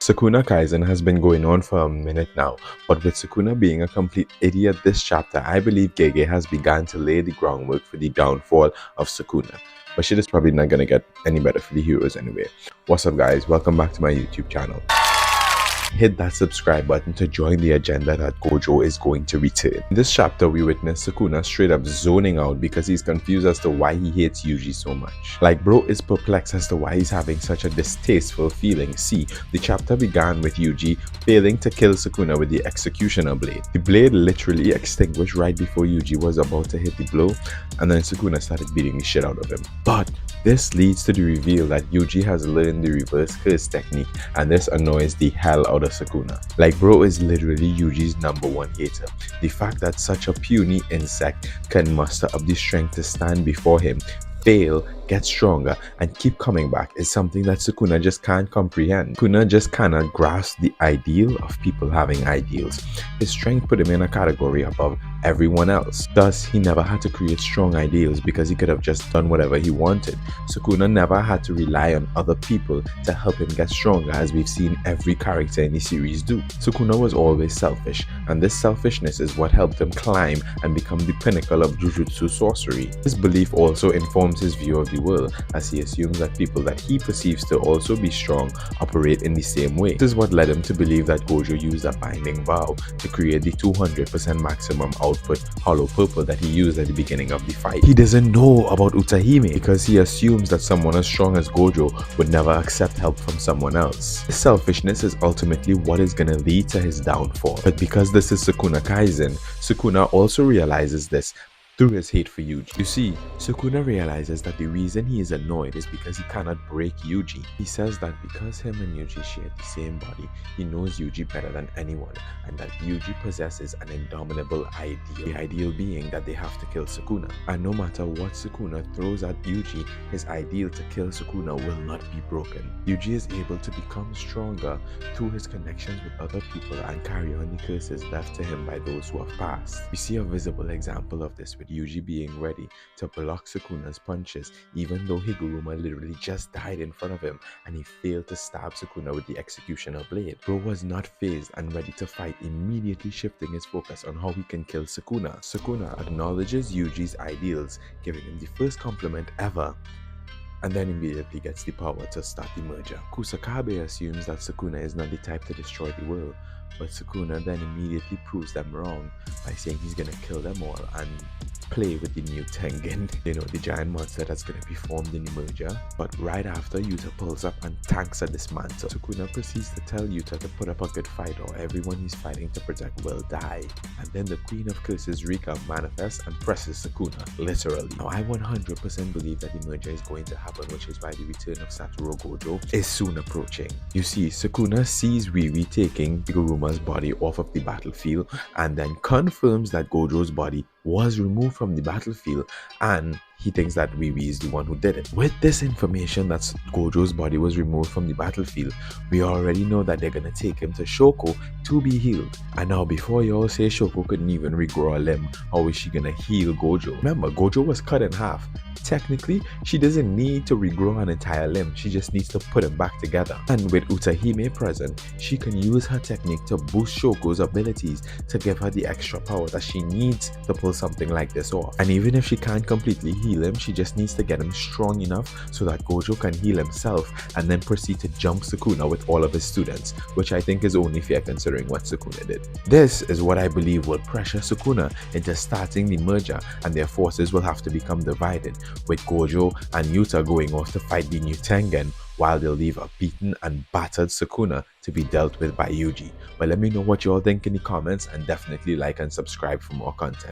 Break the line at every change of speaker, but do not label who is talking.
Sukuna Kaisen has been going on for a minute now, but with Sukuna being a complete idiot this chapter, I believe Gege has begun to lay the groundwork for the downfall of Sukuna. But shit is probably not gonna get any better for the heroes anyway. What's up guys, welcome back to my YouTube channel. Hit that subscribe button to join the agenda that Gojo is going to return. In this chapter, we witness Sukuna straight up zoning out because he's confused as to why he hates Yuji so much. Like, bro is perplexed as to why he's having such a distasteful feeling. See, the chapter began with Yuji failing to kill Sukuna with the executioner blade. The blade literally extinguished right before Yuji was about to hit the blow, and then Sukuna started beating the shit out of him. But this leads to the reveal that Yuji has learned the reverse curse technique, and this annoys the hell out of Sukuna. Like, bro is literally Yuji's #1 hater. The fact that such a puny insect can muster up the strength to stand before him, fail, get stronger, and keep coming back is something that Sukuna just can't comprehend. Sukuna just cannot grasp the ideal of people having ideals. His strength put him in a category above everyone else. Thus, he never had to create strong ideals because he could have just done whatever he wanted. Sukuna never had to rely on other people to help him get stronger, as we've seen every character in the series do. Sukuna was always selfish, and this selfishness is what helped him climb and become the pinnacle of Jujutsu sorcery. This belief also informs his view of the world, as he assumes that people that he perceives to also be strong operate in the same way. This is what led him to believe that Gojo used a binding vow to create the 200% maximum output hollow purple that he used at the beginning of the fight. He doesn't know about Utahime because he assumes that someone as strong as Gojo would never accept help from someone else. This selfishness is ultimately what is gonna lead to his downfall. But because this is Sukuna Kaisen, Sukuna also realizes this through his hate for Yuji. You see, Sukuna realizes that the reason he is annoyed is because he cannot break Yuji. He says that because him and Yuji share the same body, he knows Yuji better than anyone, and that Yuji possesses an indomitable ideal. The ideal being that they have to kill Sukuna. And no matter what Sukuna throws at Yuji, his ideal to kill Sukuna will not be broken. Yuji is able to become stronger through his connections with other people and carry on the curses left to him by those who have passed. We see a visible example of this with Yuji being ready to block Sukuna's punches, even though Higuruma literally just died in front of him and he failed to stab Sukuna with the executioner blade. Bro was not fazed and ready to fight, immediately shifting his focus on how he can kill Sukuna. Sukuna acknowledges Yuji's ideals, giving him the first compliment ever, and then immediately gets the power to start the merger. Kusakabe assumes that Sukuna is not the type to destroy the world, but Sukuna then immediately proves them wrong by saying he's gonna kill them all and play with the new Tengen, the giant monster that's gonna be formed in the merger. But right after, Yuta pulls up and tanks a dismantle. Sukuna proceeds to tell Yuta to put up a good fight or everyone he's fighting to protect will die. And then the Queen of Curses Rika manifests and presses Sukuna, literally. Now I 100% believe that the merger is going to happen, which is why the return of Satoru Gojo is soon approaching. You see, Sukuna sees Riri taking Higuruma's body off of the battlefield and then confirms that Gojo's body was removed from the battlefield, and he thinks that Riri is the one who did it. With this information that Gojo's body was removed from the battlefield, we already know that they're gonna take him to Shoko to be healed. And now, before y'all say Shoko couldn't even regrow a limb, how is she gonna heal Gojo? Remember, Gojo was cut in half. Technically, she doesn't need to regrow an entire limb, she just needs to put him back together. And with Utahime present, she can use her technique to boost Shoko's abilities to give her the extra power that she needs to pull something like this off. And even if she can't completely heal him, she just needs to get him strong enough so that Gojo can heal himself and then proceed to jump Sukuna with all of his students, which I think is only fair considering what Sukuna did. This is what I believe will pressure Sukuna into starting the merger, and their forces will have to become divided, with Gojo and Yuta going off to fight the new Tengen, while they'll leave a beaten and battered Sukuna to be dealt with by Yuji. But let me know what you all think in the comments, and definitely like and subscribe for more content.